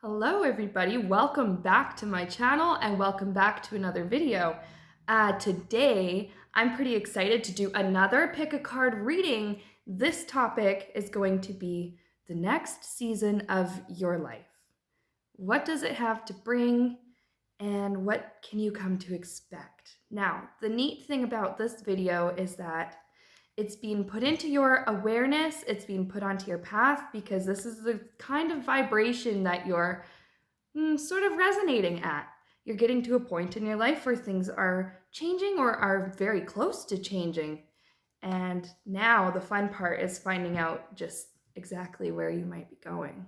Hello everybody, welcome back to my channel and welcome back to another video. Today, I'm pretty excited to do another pick a card reading. This topic is going to be the next season of your life. What does it have to bring and what can you come to expect? Now, the neat thing about this video is that it's being put into your awareness, it's being put onto your path because this is the kind of vibration that you're sort of resonating at. You're getting to a point in your life where things are changing or are very close to changing. And now the fun part is finding out just exactly where you might be going.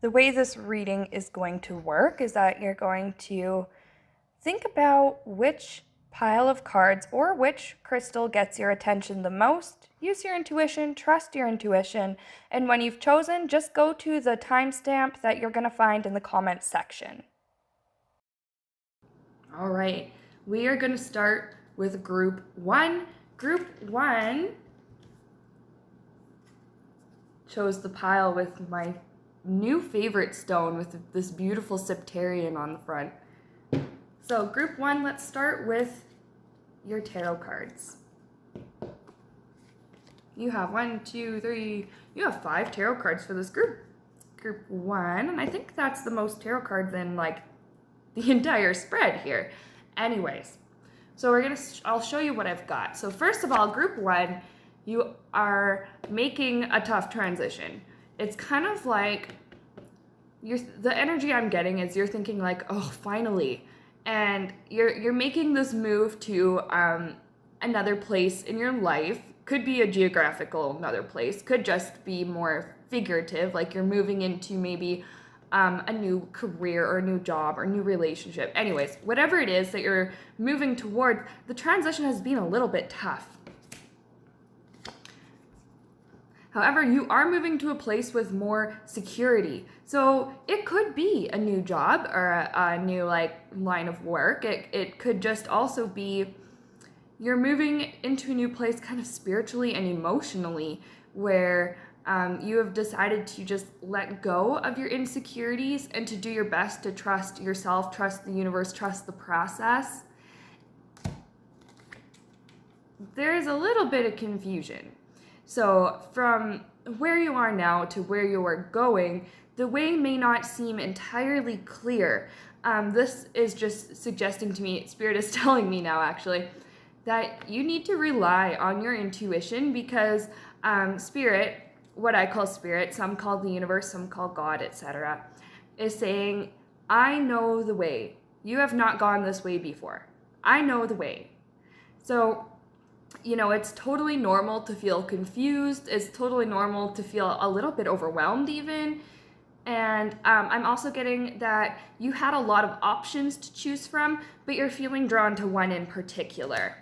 The way this reading is going to work is that you're going to think about which pile of cards or which crystal gets your attention the most. Use your intuition, trust your intuition, and when you've chosen, just go to the timestamp that you're going to find in the comments section. All right, we are going to start with group one. Group one chose the pile with my new favorite stone with this beautiful septarian on the front. So group one, let's start with your tarot cards. You have 5 tarot cards for this group. Group one, and I think that's the most tarot cards in like the entire spread here. Anyways, so I'll show you what I've got. So first of all, group one, you are making a tough transition. It's kind of like the energy I'm getting is you're thinking like, oh, finally. And you're making this move to another place in your life. Could be a geographical another place. Could just be more figurative, like you're moving into maybe a new career or a new job or new relationship. Anyways, whatever it is that you're moving toward, the transition has been a little bit tough. However, you are moving to a place with more security. So it could be a new job or a new line of work. It could just also be you're moving into a new place kind of spiritually and emotionally where you have decided to just let go of your insecurities and to do your best to trust yourself, trust the universe, trust the process. There's a little bit of confusion. So from where you are now to where you are going, the way may not seem entirely clear. This is just suggesting to me, Spirit is telling me now actually, that you need to rely on your intuition because Spirit, what I call Spirit, some call the universe, some call God, etc., is saying, I know the way. You have not gone this way before. I know the way. So it's totally normal to feel confused. It's totally normal to feel a little bit overwhelmed even. And I'm also getting that you had a lot of options to choose from, but you're feeling drawn to one in particular.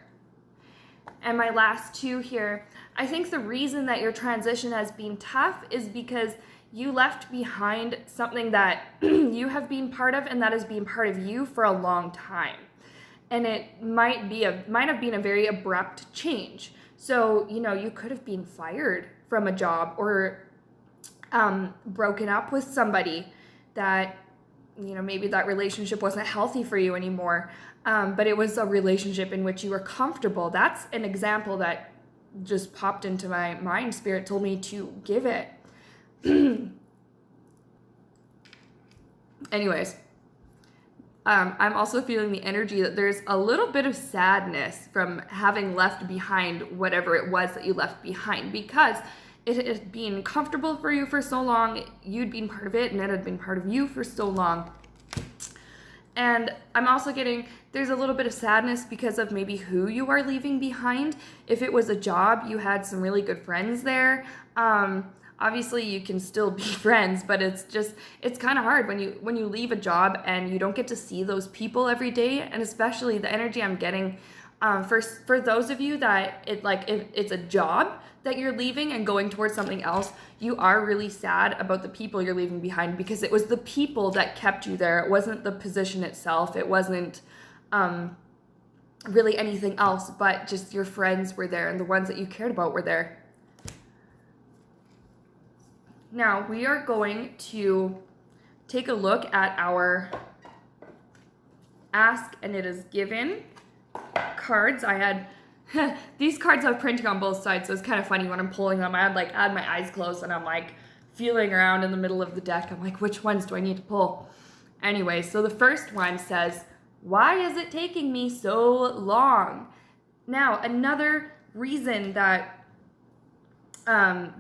And my last two here, I think the reason that your transition has been tough is because you left behind something that you have been part of and that has been part of you for a long time. And it might have been a very abrupt change. So, you could have been fired from a job or broken up with somebody that, maybe that relationship wasn't healthy for you anymore. But it was a relationship in which you were comfortable. That's an example that just popped into my mind. Spirit told me to give it. Anyways. I'm also feeling the energy that there's a little bit of sadness from having left behind whatever it was that you left behind because it had been comfortable for you for so long, you'd been part of it, and it had been part of you for so long. And I'm also getting there's a little bit of sadness because of maybe who you are leaving behind. If it was a job, you had some really good friends there. Obviously you can still be friends, but it's kind of hard when you leave a job and you don't get to see those people every day. And especially the energy I'm getting for those of you that if it's a job that you're leaving and going towards something else, you are really sad about the people you're leaving behind because it was the people that kept you there. It wasn't the position itself. It wasn't really anything else, but just your friends were there and the ones that you cared about were there. Now we are going to take a look at our Ask and It Is Given cards. I had these cards have printing on both sides, so it's kind of funny when I'm pulling them. I had my eyes closed and I'm like feeling around in the middle of the deck. I'm like, which ones do I need to pull? Anyway, so the first one says, why is it taking me so long? Now, another reason that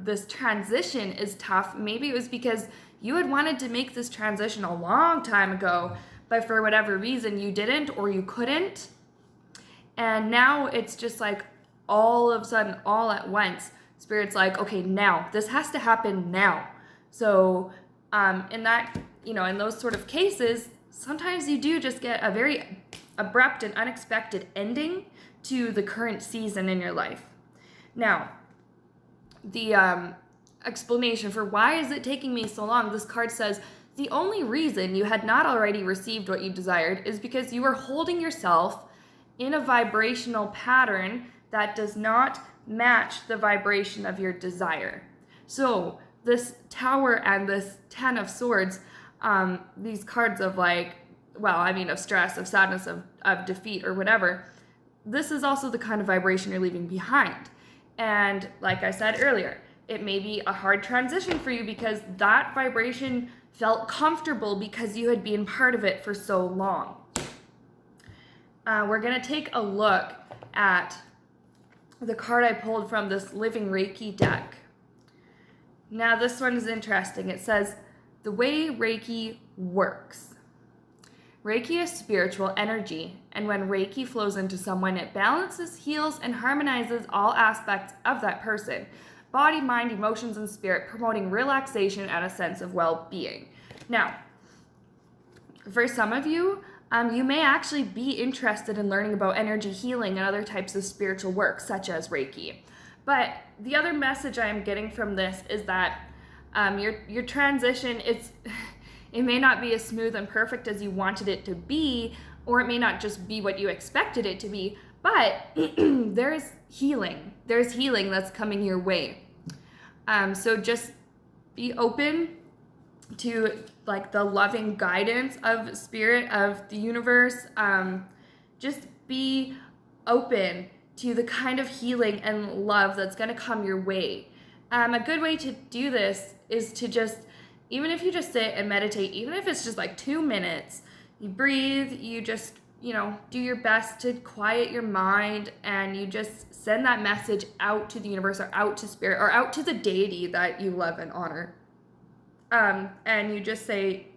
this transition is tough, maybe it was because you had wanted to make this transition a long time ago, but for whatever reason you didn't or you couldn't. And now it's just like all of a sudden, all at once, Spirit's like, okay, now, this has to happen now. So in that, in those sort of cases, sometimes you do just get a very abrupt and unexpected ending to the current season in your life. Now, the explanation for why is it taking me so long, this card says, the only reason you had not already received what you desired is because you were holding yourself in a vibrational pattern that does not match the vibration of your desire. So this Tower and this Ten of Swords, these cards of of stress, of sadness, of defeat or whatever, this is also the kind of vibration you're leaving behind. And like I said earlier, it may be a hard transition for you because that vibration felt comfortable because you had been part of it for so long. We're going to take a look at the card I pulled from this Living Reiki deck. Now this one is interesting. It says, the way Reiki works. Reiki is spiritual energy, and when Reiki flows into someone, it balances, heals, and harmonizes all aspects of that person. Body, mind, emotions, and spirit, promoting relaxation and a sense of well-being. Now, for some of you, you may actually be interested in learning about energy healing and other types of spiritual work, such as Reiki. But the other message I'm getting from this is that your transition, it may not be as smooth and perfect as you wanted it to be, or it may not just be what you expected it to be, but there's healing. There's healing that's coming your way. So just be open to the loving guidance of spirit, of the universe. Just be open to the kind of healing and love that's going to come your way. A good way to do this is to just, even if you just sit and meditate, even if it's just 2 minutes, you breathe, you just, do your best to quiet your mind, and you just send that message out to the universe or out to spirit or out to the deity that you love and honor. And you just say,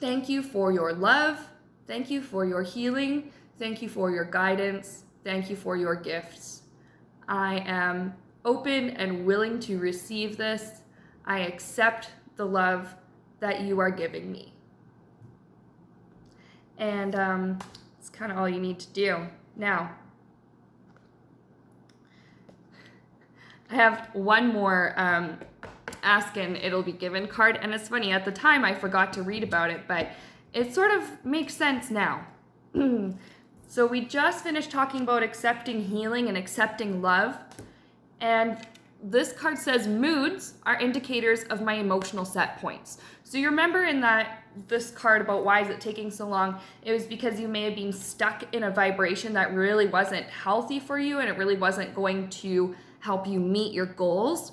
thank you for your love. Thank you for your healing. Thank you for your guidance. Thank you for your gifts. I am open and willing to receive this. I accept the love that you are giving me. And it's kind of all you need to do. Now, I have one more Ask and It'll Be Given card, and it's funny, at the time I forgot to read about it, but it sort of makes sense now. So we just finished talking about accepting healing and accepting love, and this card says moods are indicators of my emotional set points. So you remember in this card about why is it taking so long, it was because you may have been stuck in a vibration that really wasn't healthy for you, and it really wasn't going to help you meet your goals.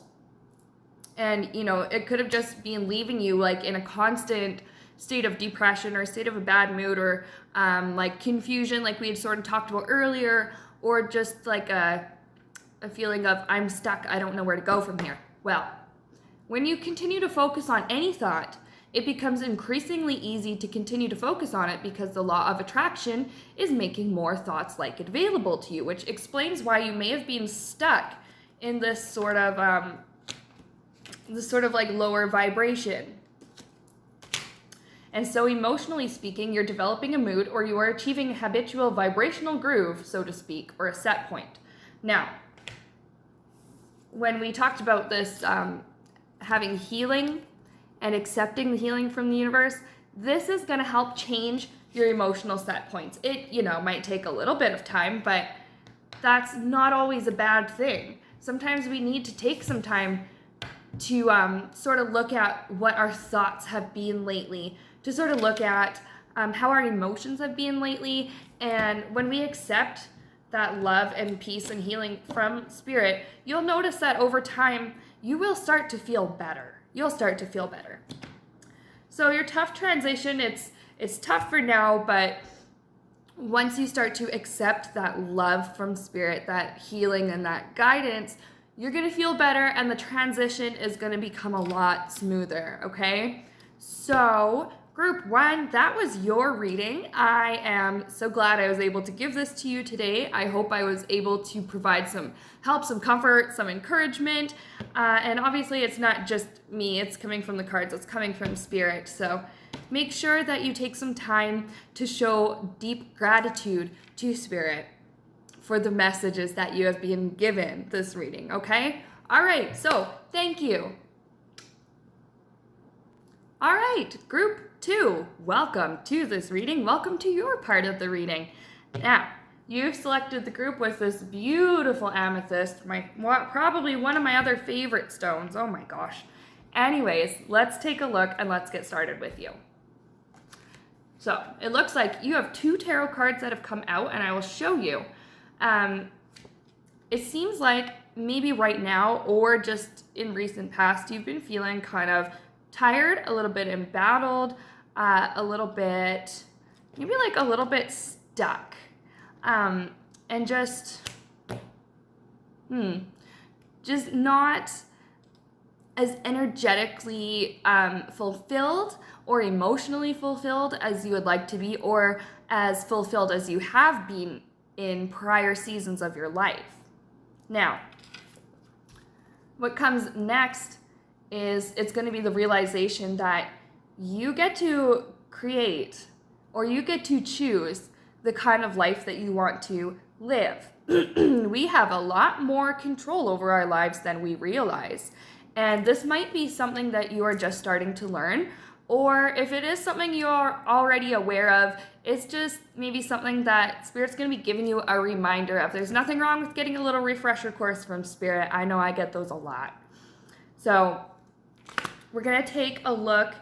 And, it could have just been leaving you in a constant state of depression or a state of a bad mood or confusion like we had sort of talked about earlier, or just a feeling of I'm stuck, I don't know where to go from here. Well, when you continue to focus on any thought, it becomes increasingly easy to continue to focus on it because the law of attraction is making more thoughts like it available to you, which explains why you may have been stuck in this sort of lower vibration. And so emotionally speaking, you're developing a mood, or you are achieving a habitual vibrational groove, so to speak, or a set point. Now, when we talked about this having healing and accepting the healing from the universe, this is going to help change your emotional set points. It, might take a little bit of time, but that's not always a bad thing. Sometimes we need to take some time to sort of look at what our thoughts have been lately, to sort of look at how our emotions have been lately. And when we accept that love and peace and healing from Spirit, you'll notice that over time, you will start to feel better. You'll start to feel better. So your tough transition, it's tough for now, but once you start to accept that love from Spirit, that healing and that guidance, you're going to feel better and the transition is going to become a lot smoother, okay? So, group 1, that was your reading. I am so glad I was able to give this to you today. I hope I was able to provide some help, some comfort, some encouragement. And obviously it's not just me, it's coming from the cards, it's coming from Spirit. So make sure that you take some time to show deep gratitude to Spirit for the messages that you have been given this reading, okay? All right, so thank you. All right, group 2, welcome to this reading. Welcome to your part of the reading. Now, you've selected the group with this beautiful amethyst, probably one of my other favorite stones. Oh my gosh. Anyways, let's take a look and let's get started with you. So, it looks like you have 2 tarot cards that have come out, and I will show you. It seems like maybe right now or just in recent past, you've been feeling kind of tired, a little bit embattled, a little bit, maybe like a little bit stuck, and just not as energetically fulfilled or emotionally fulfilled as you would like to be, or as fulfilled as you have been in prior seasons of your life. Now, what comes next is it's going to be the realization that you get to create or you get to choose the kind of life that you want to live. We have a lot more control over our lives than we realize. And this might be something that you are just starting to learn, or if it is something you're already aware of, it's just maybe something that Spirit's going to be giving you a reminder of. There's nothing wrong with getting a little refresher course from Spirit. I know I get those a lot. So we're going to take a look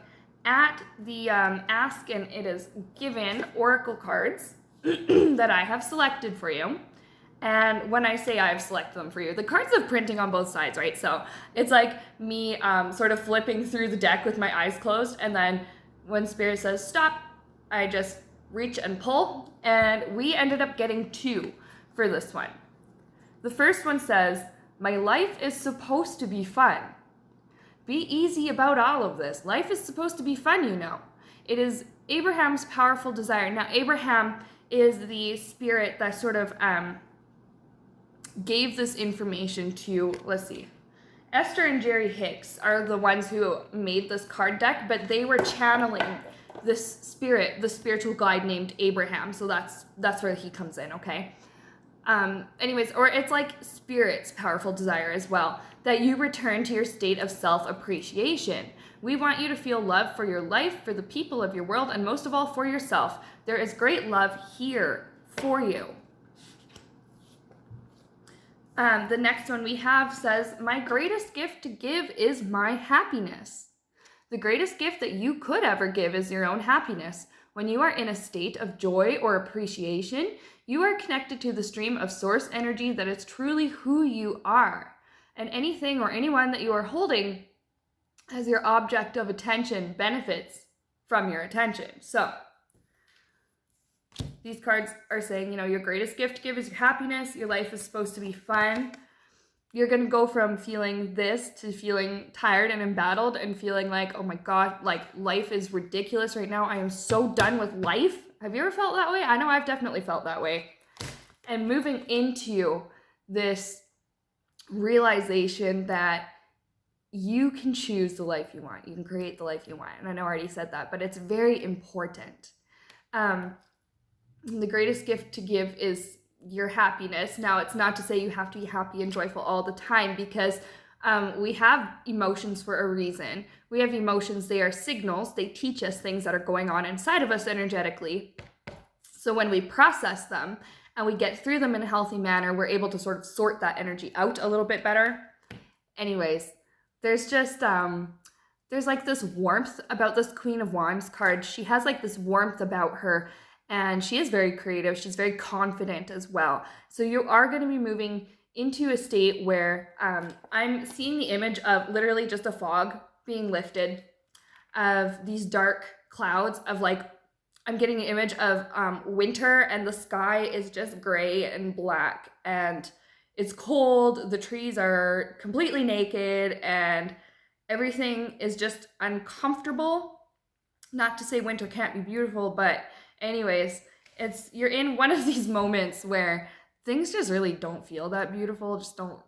at the Ask and It Is Given oracle cards that I have selected for you. And when I say I've selected them for you, the cards have printing on both sides, right? So it's like me sort of flipping through the deck with my eyes closed. And then when Spirit says stop, I just reach and pull. And we ended up getting 2 for this one. The first one says, my life is supposed to be fun. Be easy about all of this. Life is supposed to be fun, you know. It is Abraham's powerful desire. Now, Abraham is the spirit that sort of gave this information to, let's see, Esther and Jerry Hicks are the ones who made this card deck, but they were channeling this spirit, the spiritual guide named Abraham. So that's where he comes in, okay? Anyways, or it's like Spirit's powerful desire as well, that you return to your state of self-appreciation. We want you to feel love for your life, for the people of your world, and most of all for yourself. There is great love here for you. The next one we have says, my greatest gift to give is my happiness. The greatest gift that you could ever give is your own happiness. When you are in a state of joy or appreciation, you are connected to the stream of source energy that is truly who you are. And anything or anyone that you are holding as your object of attention benefits from your attention. So these cards are saying, you know, your greatest gift to give is your happiness. Your life is supposed to be fun. You're going to go from feeling this to feeling tired and embattled and feeling like, oh my God, like life is ridiculous right now. I am so done with life. Have you ever felt that way? I know I've definitely felt that way. And moving into this realization that you can choose the life you want. You can create the life you want. And I know I already said that, but it's very important. The greatest gift to give is your happiness. Now, it's not to say you have to be happy and joyful all the time, because we have emotions for a reason. We have emotions. They are signals. They teach us things that are going on inside of us energetically. So when we process them and we get through them in a healthy manner, we're able to sort of sort that energy out a little bit better. Anyways, there's just there's like this warmth about this Queen of Wands card. She has like this warmth about her, and she is very creative. She's very confident as well. So you are going to be moving into a state where I'm seeing the image of literally just a fog being lifted, of these dark clouds, of like, I'm getting an image of winter, and the sky is just gray and black, and it's cold. The trees are completely naked, and everything is just uncomfortable. Not to say winter can't be beautiful, but anyways, you're in one of these moments where things just really don't feel that beautiful. Just don't,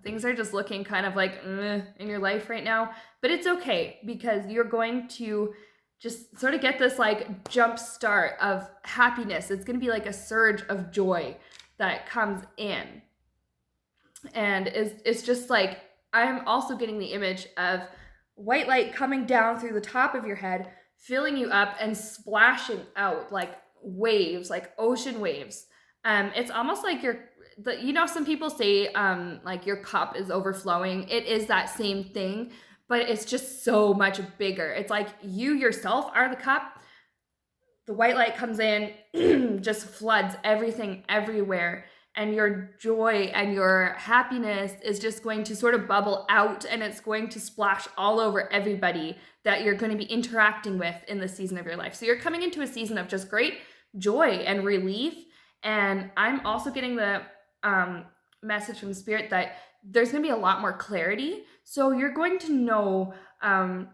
things are just looking kind of like in your life right now. But it's okay, because you're going to just sort of get this like jump start of happiness. It's going to be like a surge of joy that comes in. And it's just like, I'm also getting the image of white light coming down through the top of your head, filling you up and splashing out like waves, like ocean waves. It's almost like some people say like your cup is overflowing. It is that same thing, but it's just so much bigger. It's like you yourself are the cup. The white light comes in, just floods everything everywhere. And your joy and your happiness is just going to sort of bubble out, and it's going to splash all over everybody that you're going to be interacting with in the season of your life. So you're coming into a season of just great joy and relief. And I'm also getting the message from Spirit that there's going to be a lot more clarity. So you're going to know you're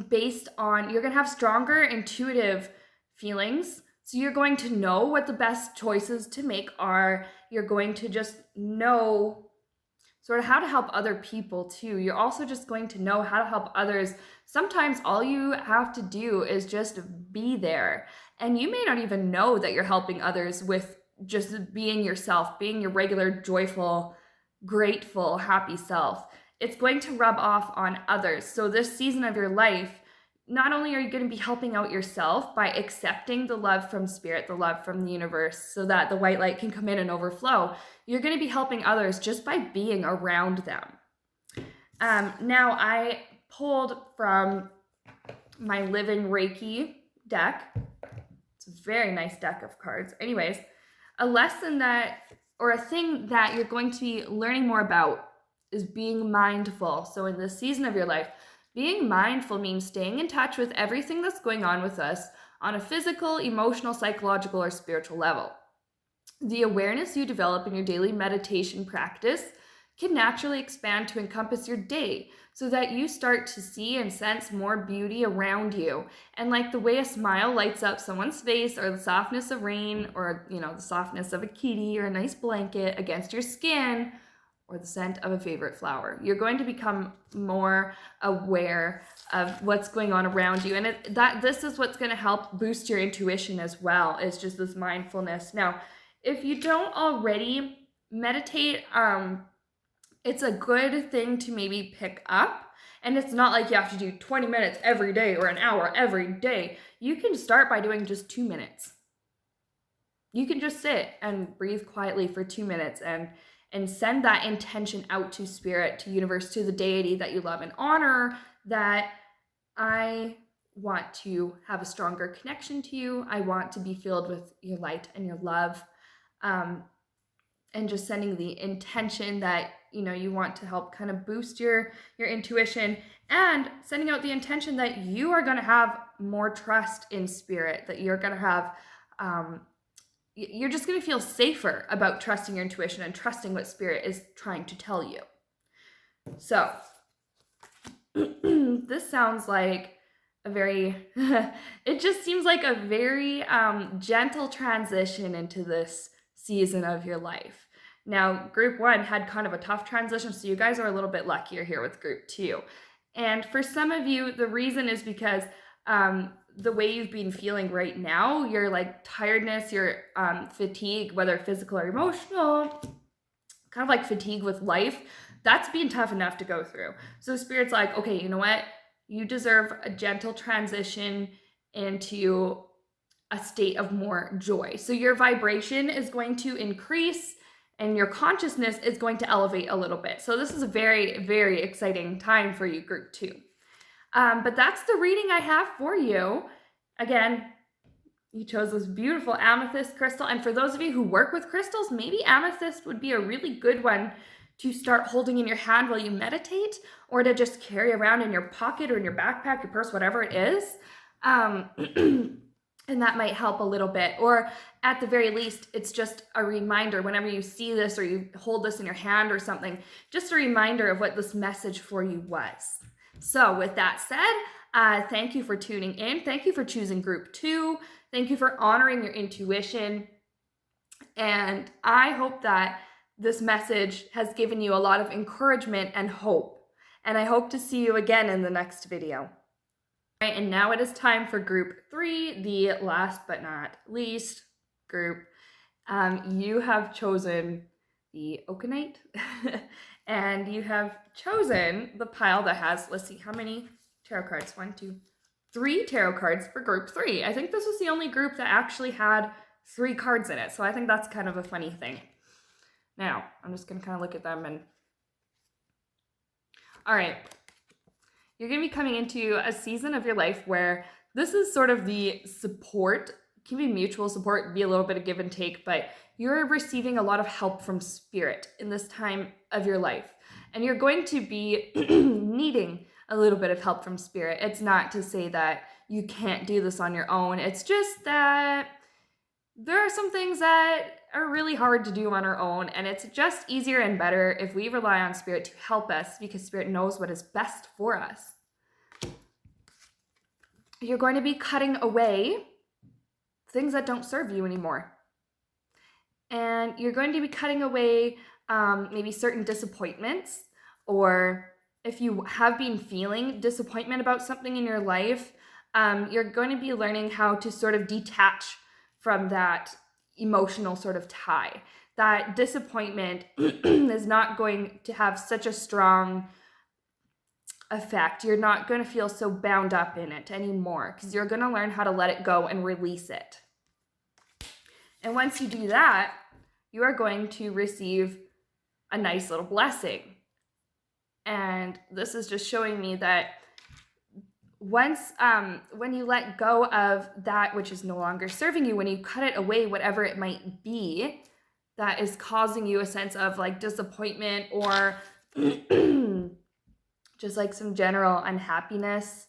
going to have stronger intuitive feelings. So you're going to know what the best choices to make are. You're going to just know sort of how to help other people too. You're also just going to know how to help others. Sometimes all you have to do is just be there. And you may not even know that you're helping others with just being yourself, being your regular, joyful, grateful, happy self. It's going to rub off on others. So this season of your life, not only are you going to be helping out yourself by accepting the love from Spirit, the love from the universe, so that the white light can come in and overflow, you're going to be helping others just by being around them. Now, I pulled from my Living Reiki deck. It's a very nice deck of cards. Anyways, a lesson or a thing that you're going to be learning more about is being mindful. So in this season of your life, being mindful means staying in touch with everything that's going on with us on a physical, emotional, psychological, or spiritual level. The awareness you develop in your daily meditation practice can naturally expand to encompass your day, so that you start to see and sense more beauty around you. And like the way a smile lights up someone's face, or the softness of rain, or the softness of a kitty or a nice blanket against your skin, or the scent of a favorite flower. You're going to become more aware of what's going on around you. And this is what's going to help boost your intuition as well, is just this mindfulness. Now, if you don't already meditate, it's a good thing to maybe pick up. And it's not like you have to do 20 minutes every day or an hour every day. You can start by doing just 2 minutes. You can just sit and breathe quietly for 2 minutes and send that intention out to Spirit, to universe, to the deity that you love and honor, that I want to have a stronger connection to you. I want to be filled with your light and your love. And just sending the intention that, you want to help kind of boost your intuition, and sending out the intention that you are going to have more trust in Spirit, that you're going to have, you're just going to feel safer about trusting your intuition and trusting what Spirit is trying to tell you. So this sounds like a very, it just seems like a very gentle transition into this season of your life. Now, group 1 had kind of a tough transition, so you guys are a little bit luckier here with group 2. And for some of you, the reason is because the way you've been feeling right now, your like tiredness, your fatigue, whether physical or emotional, kind of like fatigue with life, that's been tough enough to go through. So Spirit's like, okay, you know what? You deserve a gentle transition into a state of more joy. So your vibration is going to increase, and your consciousness is going to elevate a little bit. So this is a very, very exciting time for you, group 2. But that's the reading I have for you. Again, you chose this beautiful amethyst crystal. And for those of you who work with crystals, maybe amethyst would be a really good one to start holding in your hand while you meditate, or to just carry around in your pocket or in your backpack, your purse, whatever it is. And that might help a little bit. Or at the very least, it's just a reminder whenever you see this or you hold this in your hand or something, just a reminder of what this message for you was. So with that said, thank you for tuning in. Thank you for choosing group 2. Thank you for honoring your intuition. And I hope that this message has given you a lot of encouragement and hope. And I hope to see you again in the next video. All right, and now it is time for group 3, the last but not least group. You have chosen the Okanite, and you have chosen the pile that has, let's see, how many tarot cards? 1, 2, 3 tarot cards for group 3. I think this was the only group that actually had 3 cards in it, so I think that's kind of a funny thing. Now, I'm just going to kind of look at them and... All right. You're going to be coming into a season of your life where this is sort of the support, can be mutual support, be a little bit of give and take, but you're receiving a lot of help from spirit in this time of your life. And you're going to be needing a little bit of help from spirit. It's not to say that you can't do this on your own. It's just that there are some things that are really hard to do on our own, and it's just easier and better if we rely on spirit to help us, because spirit knows what is best for us. You're going to be cutting away things that don't serve you anymore. And you're going to be cutting away maybe certain disappointments, or if you have been feeling disappointment about something in your life, you're going to be learning how to sort of detach from that emotional sort of tie. That disappointment is not going to have such a strong effect. You're not going to feel so bound up in it anymore, because you're going to learn how to let it go and release it. And once you do that, you are going to receive a nice little blessing. And this is just showing me that once, when you let go of that which is no longer serving you, when you cut it away, whatever it might be, that is causing you a sense of like disappointment or just like some general unhappiness.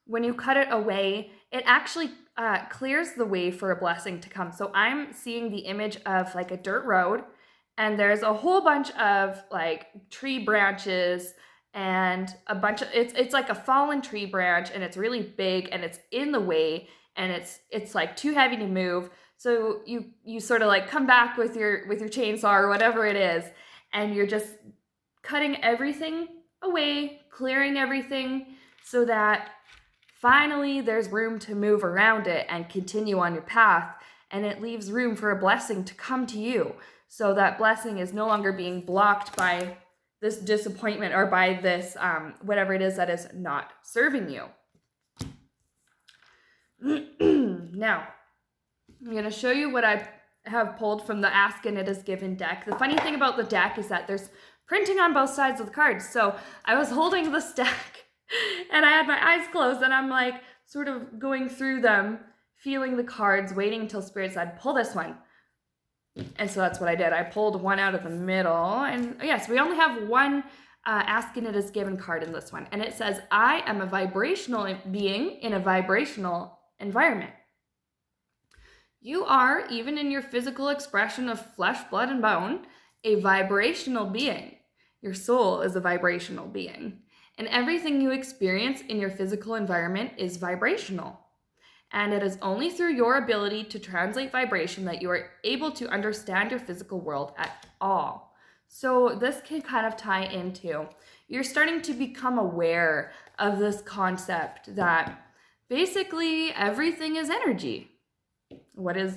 When you cut it away, it actually clears the way for a blessing to come. So I'm seeing the image of like a dirt road, and there's a whole bunch of like tree branches and a bunch of, it's like a fallen tree branch, and it's really big and it's in the way, and it's like too heavy to move. So you sort of like come back with your chainsaw or whatever it is, and you're just cutting everything away, clearing everything so that finally there's room to move around it and continue on your path, and it leaves room for a blessing to come to you. So that blessing is no longer being blocked by this disappointment or by this whatever it is that is not serving you. Now, I'm going to show you what I have pulled from the Ask and It Is Given deck. The funny thing about the deck is that there's printing on both sides of the cards. So I was holding this deck and I had my eyes closed, and I'm like sort of going through them, feeling the cards, waiting until Spirit said, pull this one. And so that's what I did. I pulled one out of the middle, and yes, we only have one Ask and It Is Given card in this one. And it says, I am a vibrational being in a vibrational environment. You are, even in your physical expression of flesh, blood, and bone, a vibrational being. Your soul is a vibrational being. And everything you experience in your physical environment is vibrational. And it is only through your ability to translate vibration that you are able to understand your physical world at all. So this can kind of tie into, you're starting to become aware of this concept that basically everything is energy.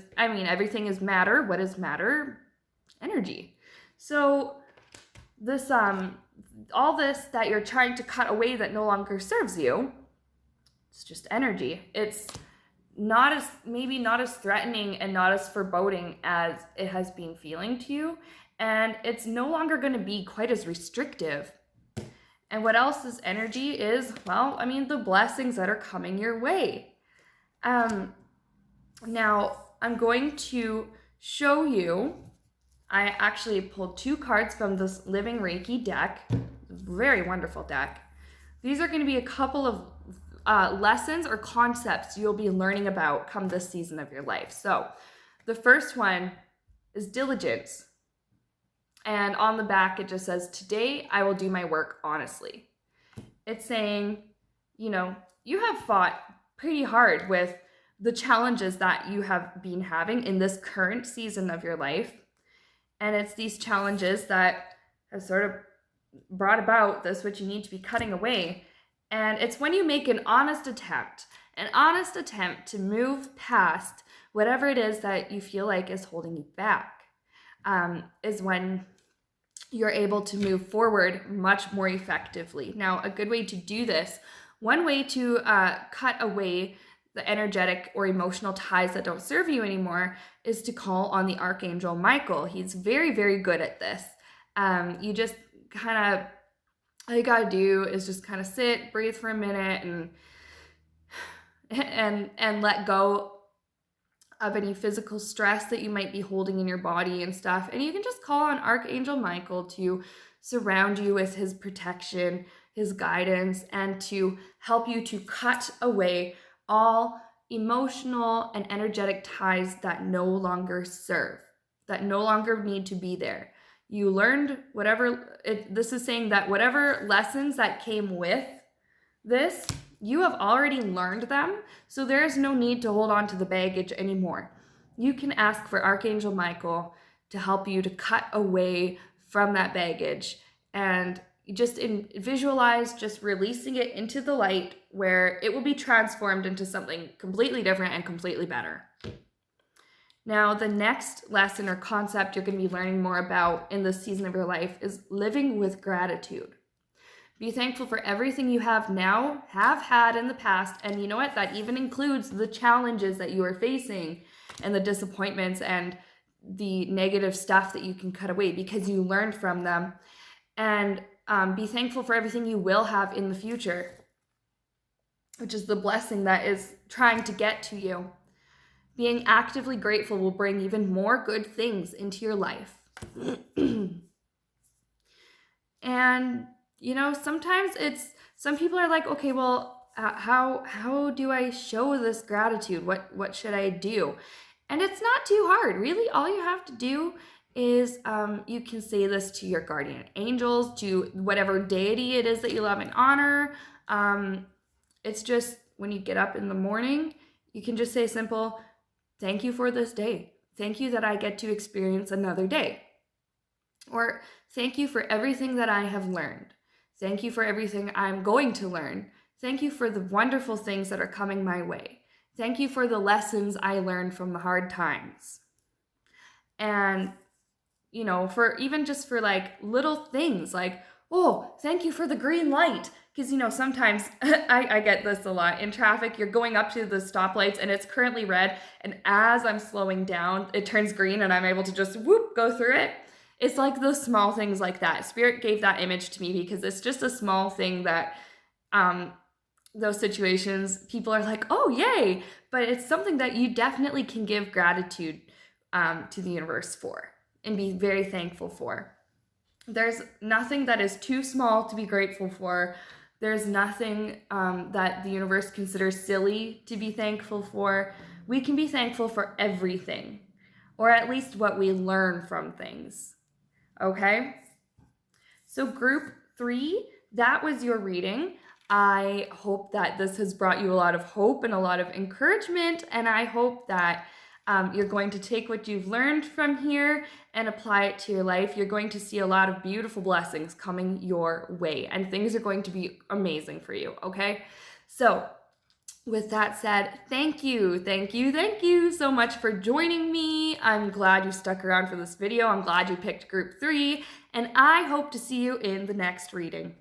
Everything is matter. What is matter? Energy. So this, all this that you're trying to cut away that no longer serves you, it's just energy. It's maybe not as threatening and not as foreboding as it has been feeling to you. And it's no longer going to be quite as restrictive. And what else is energy is, well, I mean, the blessings that are coming your way. Now, I'm going to show you, I actually pulled 2 cards from this Living Reiki deck. Very wonderful deck. These are going to be a couple of lessons or concepts you'll be learning about come this season of your life. So the first one is diligence. And on the back, it just says, today I will do my work honestly. It's saying, you know, you have fought pretty hard with the challenges that you have been having in this current season of your life. And it's these challenges that have sort of brought about this, what you need to be cutting away. And it's when you make an honest attempt to move past whatever it is that you feel like is holding you back, is when you're able to move forward much more effectively. Now, a good way to do this, one way to cut away the energetic or emotional ties that don't serve you anymore, is to call on the Archangel Michael. He's very, very good at this. You just kind of, all you gotta do is just kind of sit, breathe for a minute, and let go of any physical stress that you might be holding in your body and stuff. And you can just call on Archangel Michael to surround you with his protection, his guidance, and to help you to cut away all emotional and energetic ties that no longer serve, that no longer need to be there. You learned this is saying that whatever lessons that came with this, you have already learned them, so there is no need to hold on to the baggage anymore. You can ask for Archangel Michael to help you to cut away from that baggage and just visualize just releasing it into the light, where it will be transformed into something completely different and completely better. Now, the next lesson or concept you're going to be learning more about in this season of your life is living with gratitude. Be thankful for everything you have now, have had in the past, and you know what? That even includes the challenges that you are facing and the disappointments and the negative stuff that you can cut away because you learned from them. And be thankful for everything you will have in the future, which is the blessing that is trying to get to you. Being actively grateful will bring even more good things into your life. And, you know, sometimes some people are like, okay, well, how do I show this gratitude? What should I do? And it's not too hard. Really, all you have to do is you can say this to your guardian angels, to whatever deity it is that you love and honor. It's just when you get up in the morning, you can just say simple, thank you for this day. Thank you that I get to experience another day. Or thank you for everything that I have learned. Thank you for everything I'm going to learn. Thank you for the wonderful things that are coming my way. Thank you for the lessons I learned from the hard times. And, you know, for even just for like little things like, oh, thank you for the green light. Because, you know, sometimes I get this a lot. In traffic, you're going up to the stoplights and it's currently red. And as I'm slowing down, it turns green and I'm able to just go through it. It's like those small things like that. Spirit gave that image to me because it's just a small thing that those situations, people are like, oh, yay. But it's something that you definitely can give gratitude to the universe for and be very thankful for. There's nothing that is too small to be grateful for. There's nothing that the universe considers silly to be thankful for. We can be thankful for everything, or at least what we learn from things. Okay? So group 3, that was your reading. I hope that this has brought you a lot of hope and a lot of encouragement, and I hope that you're going to take what you've learned from here and apply it to your life. You're going to see a lot of beautiful blessings coming your way, and things are going to be amazing for you, okay? So with that said, thank you so much for joining me. I'm glad you stuck around for this video. I'm glad you picked group 3, and I hope to see you in the next reading.